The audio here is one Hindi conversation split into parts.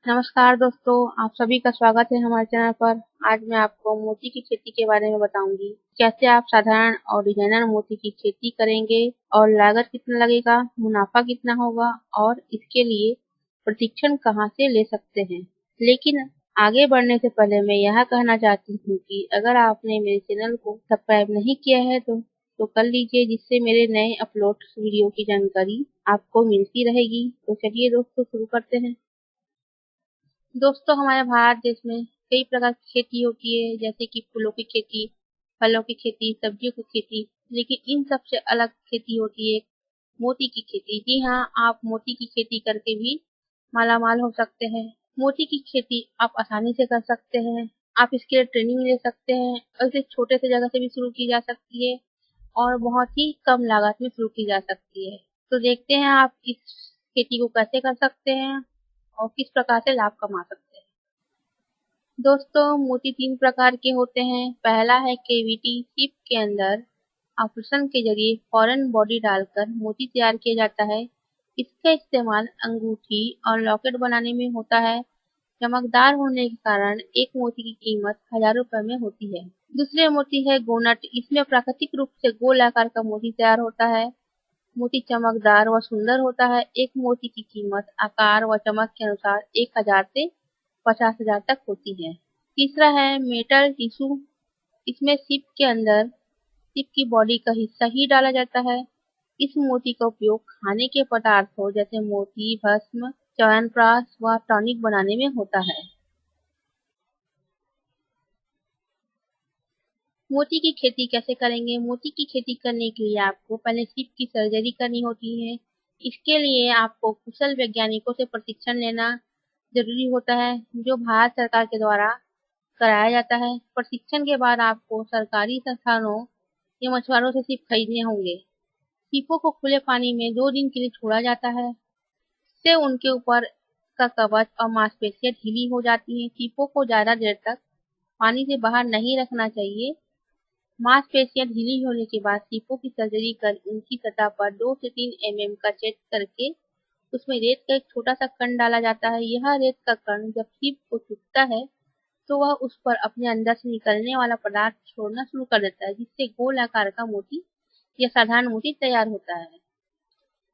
नमस्कार दोस्तों, आप सभी का स्वागत है हमारे चैनल पर। आज मैं आपको मोती की खेती के बारे में बताऊंगी। कैसे आप साधारण और डिजाइनर मोती की खेती करेंगे और लागत कितना लगेगा, मुनाफा कितना होगा और इसके लिए प्रशिक्षण कहाँ से ले सकते हैं। लेकिन आगे बढ़ने से पहले मैं यह कहना चाहती हूँ कि अगर आपने मेरे चैनल को सब्सक्राइब नहीं किया है तो कर लीजिए, जिससे मेरे नए अपलोड वीडियो की जानकारी आपको मिलती रहेगी। तो चलिए दोस्तों, शुरू करते हैं। दोस्तों, हमारे भारत देश में कई प्रकार की खेती होती है, जैसे कि फूलों की खेती, फलों की खेती, सब्जियों की खेती। लेकिन इन सबसे अलग खेती होती है मोती की खेती। जी हाँ, आप मोती की खेती करके भी मालामाल हो सकते हैं। मोती की खेती आप आसानी से कर सकते हैं। आप इसके लिए ट्रेनिंग ले सकते हैं और इसे छोटे से जगह से भी शुरू की जा सकती है और बहुत ही कम लागत में शुरू की जा सकती है। तो देखते हैं आप इस खेती को कैसे कर सकते हैं और किस प्रकार से लाभ कमा सकते हैं। दोस्तों, मोती 3 प्रकार के होते हैं। पहला है केविटी सिप के अंदर ऑपरेशन के जरिए फॉरेन बॉडी डालकर मोती तैयार किया जाता है। इसका इस्तेमाल अंगूठी और लॉकेट बनाने में होता है। चमकदार होने के कारण एक मोती की कीमत हजारों रुपए में होती है। दूसरे मोती है गोनट। इसमें प्राकृतिक रूप से गोल आकार का मोती तैयार होता है। मोती चमकदार व सुंदर होता है। एक मोती की कीमत आकार व चमक के अनुसार 1000 से 50,000 तक होती है। तीसरा है मेटल टिश्यू। इसमें सिप की बॉडी का हिस्सा ही डाला जाता है। इस मोती का उपयोग खाने के पदार्थों जैसे मोती भस्म, च्यवनप्राश व टॉनिक बनाने में होता है। मोती की खेती कैसे करेंगे? मोती की खेती करने के लिए आपको पहले सिप की सर्जरी करनी होती है। इसके लिए आपको कुशल वैज्ञानिकों से प्रशिक्षण लेना जरूरी होता है, जो भारत सरकार के द्वारा कराया जाता है। प्रशिक्षण के बाद आपको सरकारी संस्थानों या मछुआरों से सिप खरीदने होंगे। सीपों को खुले पानी में 2 दिन के लिए छोड़ा जाता है। इससे उनके ऊपर का कवच और मांसपेशियां ढीली हो जाती हैं। सीपों को ज्यादा देर तक पानी से बाहर नहीं रखना चाहिए। मांसपेशियां ढीली होने के बाद सीपों की सर्जरी कर उनकी सतह पर 2 से 3 mm का छेद करके उसमें रेत का एक छोटा सा कण डाला जाता है। यह रेत का कण जब सीप को चुभता है तो वह उस पर अपने अंदर से निकलने वाला पदार्थ छोड़ना शुरू कर देता है, जिससे गोल आकार का मोती या साधारण मोती तैयार होता है।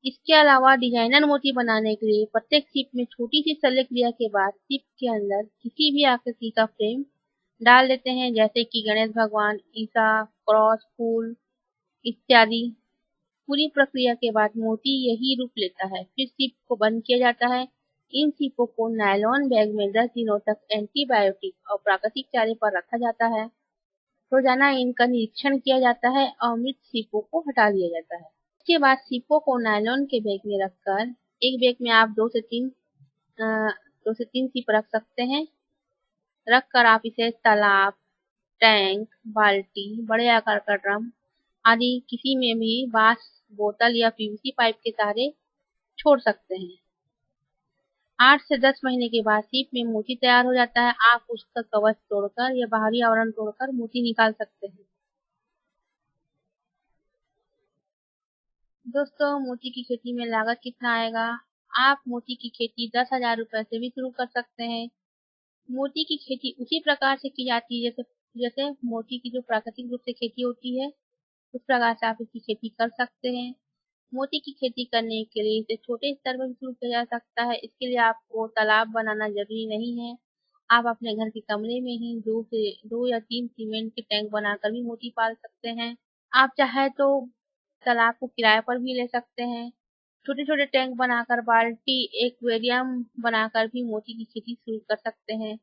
इसके अलावा डिजाइनर मोती बनाने के लिए प्रत्येक सीप में छोटी सी शल्य क्रिया के बाद सीप के अंदर किसी भी आकृति का फ्रेम डाल देते हैं, जैसे कि गणेश भगवान, ईसा, क्रॉस, फूल इत्यादि। पूरी प्रक्रिया के बाद मोती यही रूप लेता है। फिर सीप को बंद किया जाता है। इन सीपों को नायलॉन बैग में 10 दिनों तक एंटीबायोटिक और प्राकृतिक चारे पर रखा जाता है। रोजाना इनका निरीक्षण किया जाता है और मृत सीपों को हटा दिया जाता है। इसके बाद सीपों को नायलॉन के बैग में रखकर एक बैग में आप 2 से 3 सीप रख सकते हैं। रख कर आप इसे तालाब, टैंक, बाल्टी, बड़े आकार का ड्रम आदि किसी में भी बांस, बोतल या पीवीसी पाइप के सहारे छोड़ सकते हैं। 8 से 10 महीने के बाद सीप में मोती तैयार हो जाता है। आप उसका कवच तोड़कर या बाहरी आवरण तोड़कर मोती निकाल सकते हैं। दोस्तों, मोती की खेती में लागत कितना आएगा? आप मोती की खेती 10,000 रुपए से भी शुरू कर सकते हैं। मोती की खेती उसी प्रकार से की जाती है जैसे जैसे मोती की जो प्राकृतिक रूप से खेती होती है, उस प्रकार से आप इसकी खेती कर सकते हैं। मोती की खेती करने के लिए इसे छोटे स्तर पर शुरू किया जा सकता है। इसके लिए आपको तालाब बनाना जरूरी नहीं है। आप अपने घर के कमरे में ही 2 या 3 सीमेंट के टैंक बनाकर भी मोती पाल सकते हैं। आप चाहे तो तालाब को किराए पर भी ले सकते हैं। छोटे छोटे टैंक बनाकर, बाल्टी, एक्वेरियम बनाकर भी मोती की खेती शुरू कर सकते हैं।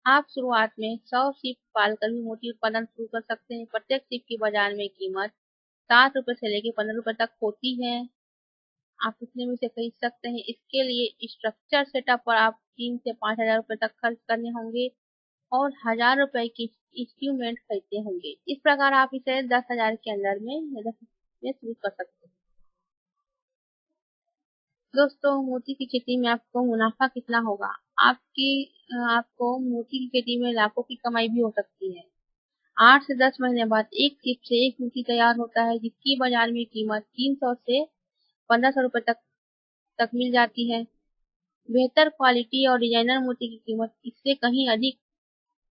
आप शुरुआत में 100 सीप पालकर भी मोती उत्पादन शुरू कर सकते हैं। प्रत्येक सीप की बाजार में कीमत 7 रुपए से लेकर 15 रुपए तक होती है। आप इतने में से खरीद सकते हैं। इसके लिए स्ट्रक्चर सेटअप पर आप 3 से 5 हजार रुपए तक खर्च करने होंगे और 1000 रुपए की इंस्ट्रूमेंट खरीदने होंगे। इस प्रकार आप इसे 10,000 के अंदर में शुरू कर सकते हैं। दोस्तों, मोती की खेती में आपको मुनाफा कितना होगा? आपको मोती की खेती में लाखों की कमाई भी हो सकती है। 8 से 10 महीने बाद एक सीप से एक मोती तैयार होता है, जिसकी बाजार में कीमत 300 से 1500 रुपए तक मिल जाती है। बेहतर क्वालिटी और डिजाइनर मोती की कीमत इससे कहीं अधिक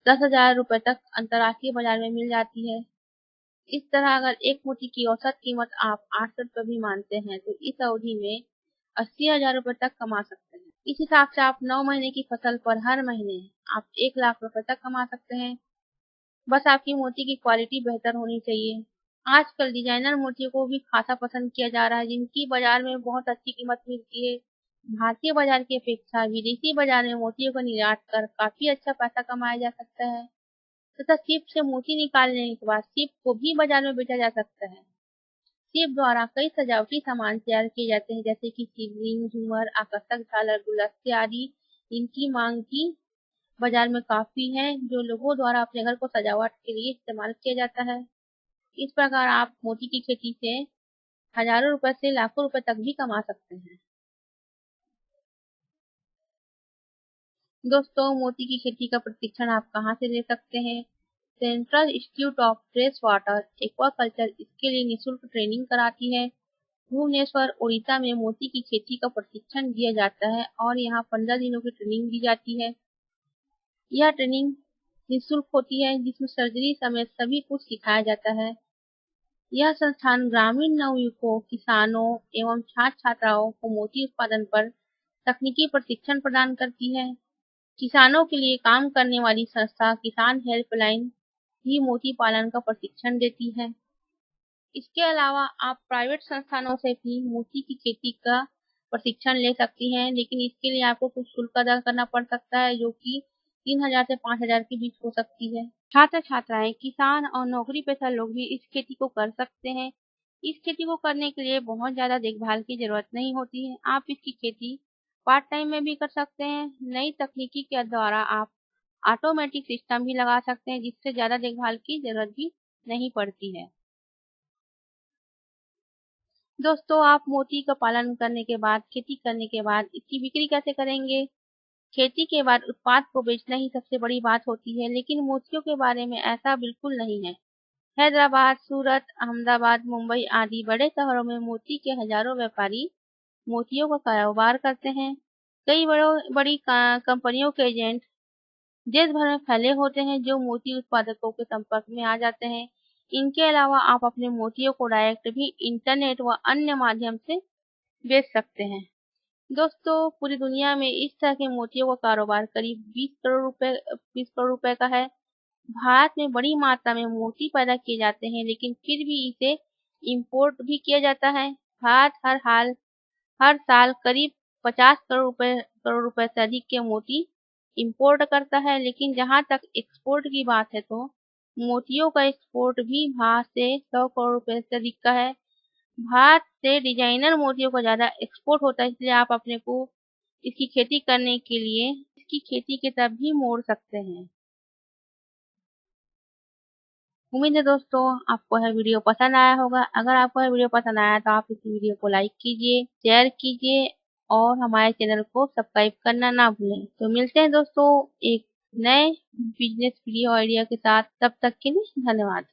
10,000 रुपए तक अंतर्राष्ट्रीय बाजार में मिल जाती है। इस तरह अगर एक मोती की औसत कीमत आप 800 रुपए भी मानते हैं तो इस अवधि में 80,000 रुपए तक कमा सकते हैं। इस हिसाब से आप 9 महीने की फसल पर हर महीने आप 1 लाख रुपए तक कमा सकते हैं। बस आपकी मोती की क्वालिटी बेहतर होनी चाहिए। आजकल डिजाइनर मोतियों को भी खासा पसंद किया जा रहा है, जिनकी बाजार में बहुत अच्छी कीमत मिलती है। भारतीय बाजार की अपेक्षा विदेशी बाजार में मोतियों का निर्यात कर काफी अच्छा पैसा कमाया जा सकता है तथा सीप से मोती निकालने के बाद सीप को भी बाजार में बेचा जा सकता है। सीप द्वारा कई सजावटी सामान तैयार किए जाते हैं, जैसे कि सीवरिंग, झूमर, आकर्षक झालर, गुलदस्ते आदि। इनकी मांग भी बाजार में काफी है, जो लोगों द्वारा अपने घर को सजावट के लिए इस्तेमाल किया जाता है। इस प्रकार आप मोती की खेती से हजारों रुपए से लाखों रुपए तक भी कमा सकते हैं। दोस्तों, मोती की खेती का प्रशिक्षण आप कहाँ से ले सकते हैं? Central institute of fresh water aquaculture इसके लिए निःशुल्क ट्रेनिंग कराती है। भुवनेश्वर, उड़ीसा में मोती की खेती का प्रशिक्षण दिया जाता है और यहाँ 15 दिनों की ट्रेनिंग दी जाती है। यह ट्रेनिंग निःशुल्क होती है, जिसमें सर्जरी समेत सभी कुछ सिखाया जाता है। यह संस्थान ग्रामीण नवयुवकों, किसानों एवं छात्र छात्राओं को मोती उत्पादन पर तकनीकी प्रशिक्षण प्रदान करती है। किसानों के लिए काम करने वाली संस्था किसान हेल्पलाइन भी मोती पालन का प्रशिक्षण देती है। इसके अलावा आप प्राइवेट संस्थानों से भी मोती की खेती का प्रशिक्षण ले सकती हैं, लेकिन इसके लिए आपको कुछ शुल्क अदा करना पड़ सकता है, जो कि 3,000 से 5,000 के बीच हो सकती है। छात्र छात्राएं, किसान और नौकरी पेशा लोग भी इस खेती को कर सकते हैं। इस खेती को करने के लिए बहुत ज्यादा देखभाल की जरूरत नहीं होती है। आप इसकी खेती पार्ट टाइम में भी कर सकते हैं। नई तकनीकी के द्वारा आप ऑटोमेटिक सिस्टम भी लगा सकते हैं, जिससे ज्यादा देखभाल की जरूरत भी नहीं पड़ती है। दोस्तों, आप मोती का पालन करने के बाद, खेती करने के बाद इसकी बिक्री कैसे करेंगे? खेती के बाद उत्पाद को बेचना ही सबसे बड़ी बात होती है, लेकिन मोतियों के बारे में ऐसा बिल्कुल नहीं है। हैदराबाद, सूरत, अहमदाबाद, मुंबई आदि बड़े शहरों में मोती के हजारों व्यापारी मोतियों का कारोबार करते हैं। कई बड़ी कंपनियों के एजेंट देश भर में फैले होते हैं, जो मोती उत्पादकों के संपर्क में आ जाते हैं। इनके अलावा आप अपने मोतियों को डायरेक्ट भी इंटरनेट व अन्य माध्यम से बेच सकते हैं। दोस्तों, पूरी दुनिया में इस तरह के मोतियों का कारोबार करीब 20 करोड़ रुपए का है। भारत में बड़ी मात्रा में मोती पैदा किए जाते हैं, लेकिन फिर भी इसे इंपोर्ट भी किया जाता है। भारत हर साल करीब 50 करोड़ रुपए से अधिक के मोती इंपोर्ट करता है, लेकिन जहां तक एक्सपोर्ट की बात है तो मोतियों का एक्सपोर्ट भी भारत से 100 करोड़ रुपए से अधिक का है। भारत से डिजाइनर मोतियों का ज्यादा एक्सपोर्ट होता है, इसलिए आप अपने को इसकी खेती करने के लिए इसकी खेती की तरफ भी मोड़ सकते हैं। उम्मीद है दोस्तों, आपको यह वीडियो पसंद आया होगा। अगर आपको यह वीडियो पसंद आया तो आप इस वीडियो को लाइक कीजिए, शेयर कीजिए और हमारे चैनल को सब्सक्राइब करना ना भूलें। तो मिलते हैं दोस्तों एक नए बिजनेस वीडियो आइडिया के साथ। तब तक के लिए धन्यवाद।